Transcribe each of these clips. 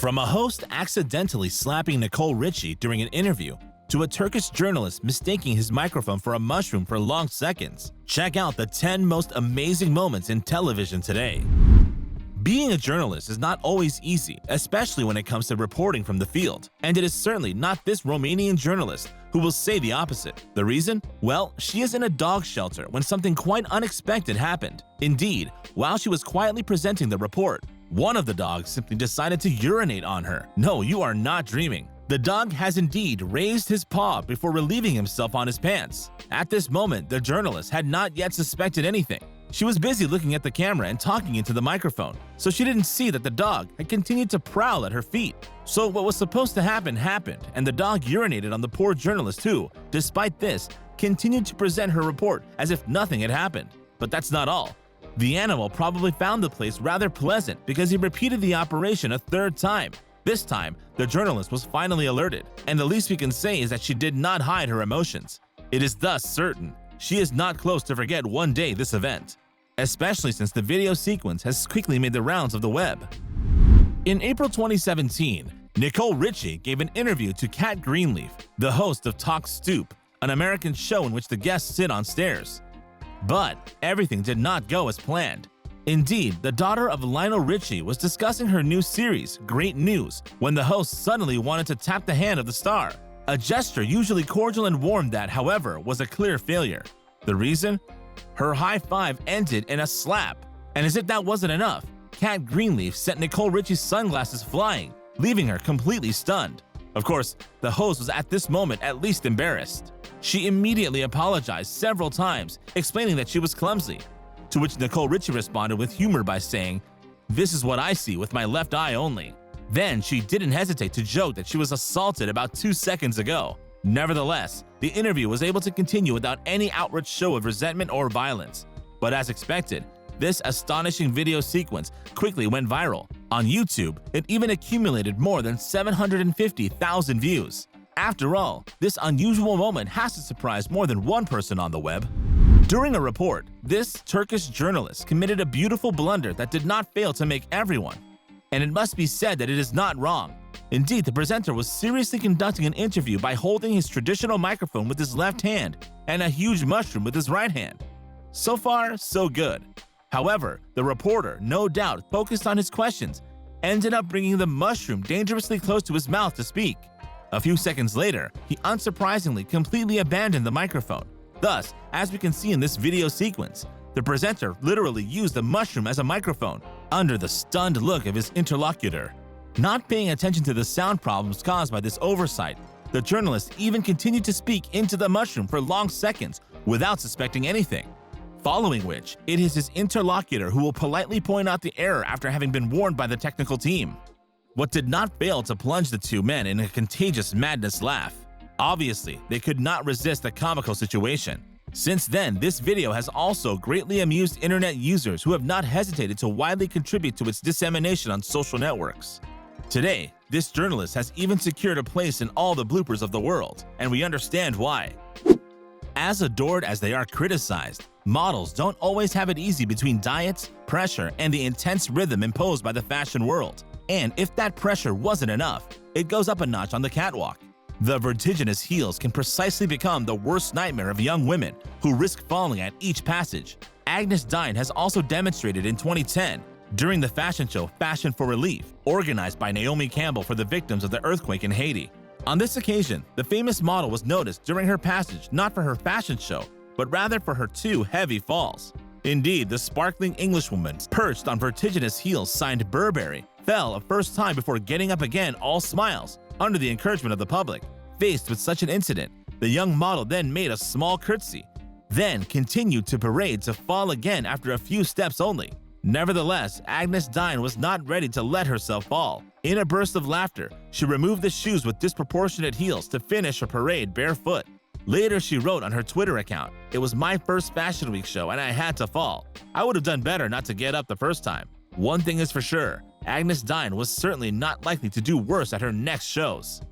From a host accidentally slapping Nicole Richie during an interview, to a Turkish journalist mistaking his microphone for a mushroom for long seconds, check out the 10 most amazing moments in television today. Being a journalist is not always easy, especially when it comes to reporting from the field. And it is certainly not this Romanian journalist who will say the opposite. The reason? Well, she is in a dog shelter when something quite unexpected happened. Indeed, while she was quietly presenting the report, one of the dogs simply decided to urinate on her. No, you are not dreaming. The dog has indeed raised his paw before relieving himself on his pants. At this moment, the journalist had not yet suspected anything. She was busy looking at the camera and talking into the microphone, so she didn't see that the dog had continued to prowl at her feet. So what was supposed to happen happened, and the dog urinated on the poor journalist who, despite this, continued to present her report as if nothing had happened. But that's not all. The animal probably found the place rather pleasant because he repeated the operation a third time. This time, the journalist was finally alerted, and the least we can say is that she did not hide her emotions. It is thus certain she is not close to forget one day this event, especially since the video sequence has quickly made the rounds of the web. In April 2017, Nicole Richie gave an interview to Kat Greenleaf, the host of Talk Stoop, an American show in which the guests sit on stairs. But everything did not go as planned. Indeed, the daughter of Lionel Richie was discussing her new series, Great News, when the host suddenly wanted to tap the hand of the star. A gesture usually cordial and warm that, however, was a clear failure. The reason? Her high five ended in a slap. And as if that wasn't enough, Kat Greenleaf sent Nicole Richie's sunglasses flying, leaving her completely stunned. Of course, the host was at this moment at least embarrassed. She immediately apologized several times, explaining that she was clumsy, to which Nicole Richie responded with humor by saying, "This is what I see with my left eye only." Then she didn't hesitate to joke that she was assaulted about 2 seconds ago. Nevertheless, the interview was able to continue without any outward show of resentment or violence. But as expected, this astonishing video sequence quickly went viral. On YouTube, it even accumulated more than 750,000 views. After all, this unusual moment has to surprise more than one person on the web. During a report, this Turkish journalist committed a beautiful blunder that did not fail to make everyone. And it must be said that it is not wrong. Indeed, the presenter was seriously conducting an interview by holding his traditional microphone with his left hand and a huge mushroom with his right hand. So far, so good. However, the reporter, no doubt focused on his questions, ended up bringing the mushroom dangerously close to his mouth to speak. A few seconds later, he unsurprisingly completely abandoned the microphone. Thus, as we can see in this video sequence, the presenter literally used the mushroom as a microphone, under the stunned look of his interlocutor. Not paying attention to the sound problems caused by this oversight, the journalist even continued to speak into the mushroom for long seconds without suspecting anything. Following which, it is his interlocutor who will politely point out the error after having been warned by the technical team. What did not fail to plunge the two men in a contagious madness laugh. Obviously, they could not resist the comical situation. Since then, this video has also greatly amused internet users who have not hesitated to widely contribute to its dissemination on social networks. Today, this journalist has even secured a place in all the bloopers of the world, and we understand why. As adored as they are criticized, models don't always have it easy between diets, pressure, and the intense rhythm imposed by the fashion world. And if that pressure wasn't enough, it goes up a notch on the catwalk. The vertiginous heels can precisely become the worst nightmare of young women who risk falling at each passage. Agnes Dine has also demonstrated in 2010 during the fashion show Fashion for Relief, organized by Naomi Campbell for the victims of the earthquake in Haiti. On this occasion, the famous model was noticed during her passage not for her fashion show, but rather for her 2 heavy falls. Indeed, the sparkling Englishwoman, perched on vertiginous heels signed Burberry, fell a first time before getting up again all smiles, under the encouragement of the public. Faced with such an incident, the young model then made a small curtsy, then continued to parade to fall again after a few steps only. Nevertheless, Agnes Dine was not ready to let herself fall. In a burst of laughter, she removed the shoes with disproportionate heels to finish her parade barefoot. Later, she wrote on her Twitter account, "It was my first Fashion Week show and I had to fall. I would have done better not to get up the first time." One thing is for sure, Agnes Dine was certainly not likely to do worse at her next shows.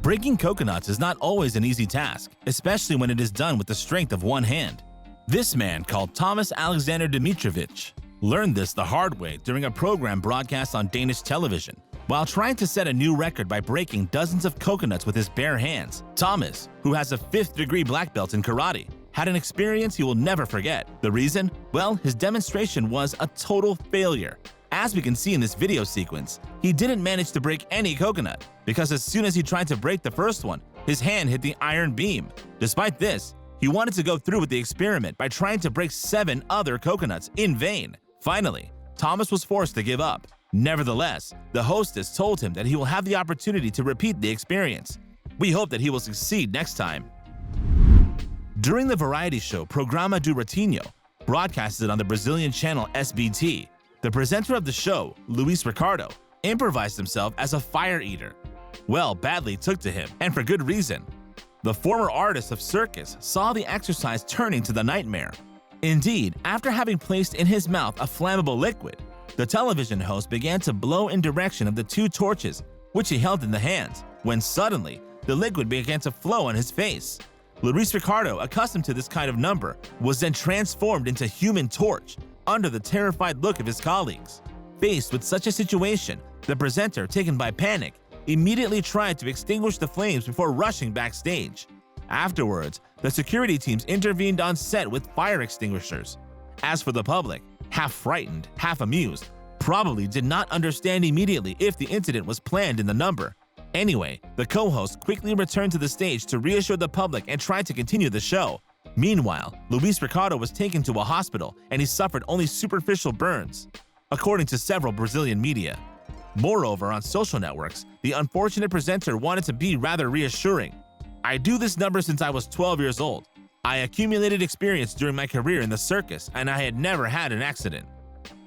Breaking coconuts is not always an easy task, especially when it is done with the strength of one hand. This man, called Thomas Alexander Dimitrovic, learned this the hard way during a program broadcast on Danish television. While trying to set a new record by breaking dozens of coconuts with his bare hands, Thomas, who has a 5th-degree black belt in karate, had an experience he will never forget. The reason? Well, his demonstration was a total failure. As we can see in this video sequence, he didn't manage to break any coconut because as soon as he tried to break the first one, his hand hit the iron beam. Despite this, he wanted to go through with the experiment by trying to break 7 other coconuts in vain. Finally, Thomas was forced to give up. Nevertheless, the hostess told him that he will have the opportunity to repeat the experience. We hope that he will succeed next time. During the variety show Programa do Ratinho, broadcasted on the Brazilian channel SBT, the presenter of the show, Luis Ricardo, improvised himself as a fire eater. Well, badly took to him, and for good reason. The former artist of circus saw the exercise turning to the nightmare. Indeed, after having placed in his mouth a flammable liquid, the television host began to blow in direction of the 2 torches, which he held in the hands, when suddenly, the liquid began to flow on his face. Luis Ricardo, accustomed to this kind of number, was then transformed into Human Torch, under the terrified look of his colleagues. Faced with such a situation, the presenter, taken by panic, immediately tried to extinguish the flames before rushing backstage. Afterwards, the security teams intervened on set with fire extinguishers. As for the public, half frightened, half amused, probably did not understand immediately if the incident was planned in the number. Anyway, the co-host quickly returned to the stage to reassure the public and tried to continue the show. Meanwhile, Luis Ricardo was taken to a hospital and he suffered only superficial burns, according to several Brazilian media. Moreover, on social networks, the unfortunate presenter wanted to be rather reassuring. "I do this number since I was 12 years old. I accumulated experience during my career in the circus and I had never had an accident.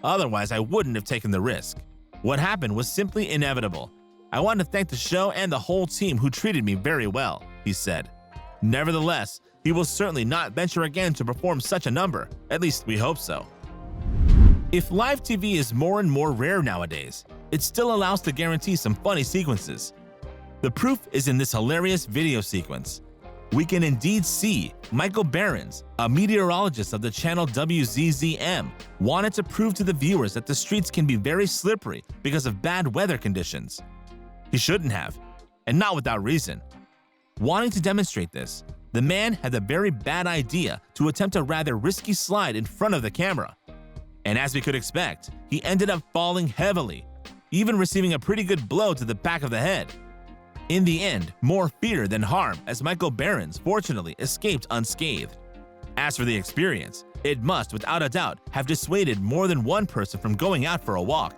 Otherwise, I wouldn't have taken the risk. What happened was simply inevitable. I want to thank the show and the whole team who treated me very well," he said. Nevertheless, he will certainly not venture again to perform such a number, at least we hope so. If live TV is more and more rare nowadays, it still allows to guarantee some funny sequences. The proof is in this hilarious video sequence. We can indeed see Michael Behrens, a meteorologist of the channel WZZM, wanted to prove to the viewers that the streets can be very slippery because of bad weather conditions. He shouldn't have, and not without reason. Wanting to demonstrate this, the man had the very bad idea to attempt a rather risky slide in front of the camera. And as we could expect, he ended up falling heavily, even receiving a pretty good blow to the back of the head. In the end, more fear than harm, as Michael Behrens fortunately escaped unscathed. As for the experience, it must without a doubt have dissuaded more than one person from going out for a walk.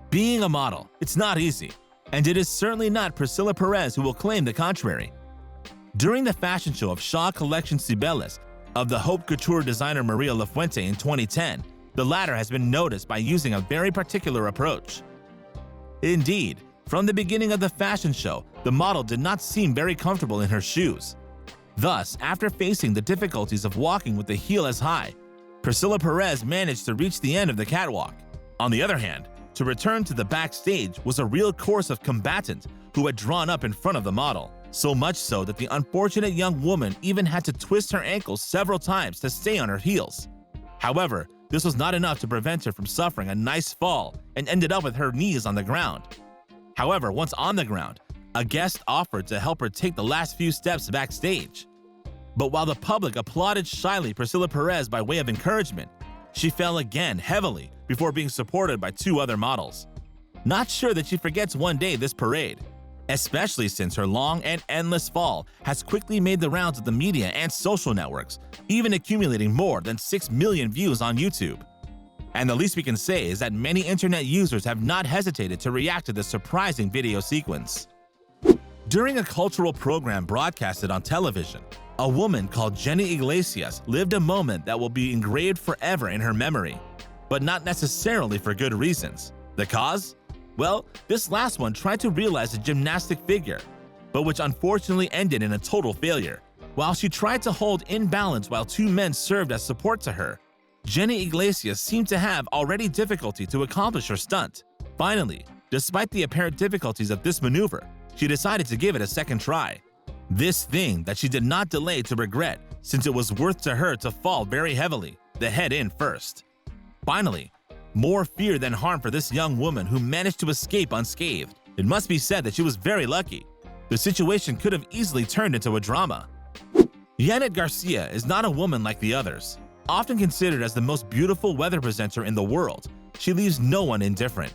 Being a model, it's not easy, and it is certainly not Priscilla Perez who will claim the contrary. During the fashion show of Shaw Collection Cibeles of the haute couture designer Maria Lafuente in 2010, the latter has been noticed by using a very particular approach. Indeed, from the beginning of the fashion show, the model did not seem very comfortable in her shoes. Thus, after facing the difficulties of walking with the heel as high, Priscilla Perez managed to reach the end of the catwalk. On the other hand, to return to the backstage was a real course of combatant who had drawn up in front of the model, so much so that the unfortunate young woman even had to twist her ankles several times to stay on her heels. However, this was not enough to prevent her from suffering a nice fall and ended up with her knees on the ground. However, once on the ground, a guest offered to help her take the last few steps backstage. But while the public applauded shyly Priscilla Perez by way of encouragement, she fell again heavily before being supported by 2 other models. Not sure that she forgets one day this parade, especially since her long and endless fall has quickly made the rounds of the media and social networks, even accumulating more than 6 million views on YouTube. And the least we can say is that many internet users have not hesitated to react to this surprising video sequence. During a cultural program broadcasted on television, a woman called Jenny Iglesias lived a moment that will be engraved forever in her memory, but not necessarily for good reasons. The cause? Well, this last one tried to realize a gymnastic figure, but which unfortunately ended in a total failure. While she tried to hold in balance while 2 men served as support to her, Jenny Iglesias seemed to have already difficulty to accomplish her stunt. Finally, despite the apparent difficulties of this maneuver, she decided to give it a second try. This thing that she did not delay to regret, since it was worth to her to fall very heavily, the head in first. Finally, More fear than harm for this young woman who managed to escape unscathed. It must be said that she was very lucky. The situation could have easily turned into a drama. Urinates Garcia is not a woman like the others. Often considered as the most beautiful weather presenter in the world, she leaves no one indifferent.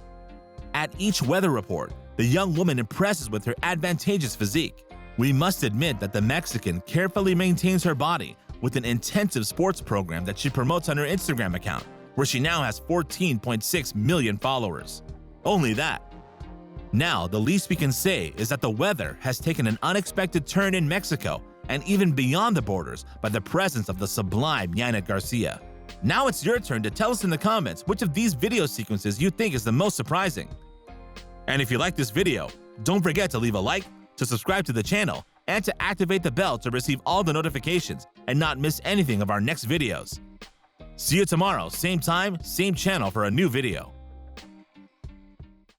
At each weather report, the young woman impresses with her advantageous physique. We must admit that the Mexican carefully maintains her body with an intensive sports program that she promotes on her Instagram account, where she now has 14.6 million followers. Only that. Now, the least we can say is that the weather has taken an unexpected turn in Mexico and even beyond the borders by the presence of the sublime Urinates Garcia. Now it's your turn to tell us in the comments which of these video sequences you think is the most surprising. And if you like this video, don't forget to leave a like, to subscribe to the channel, and to activate the bell to receive all the notifications and not miss anything of our next videos. See you tomorrow, same time, same channel for a new video.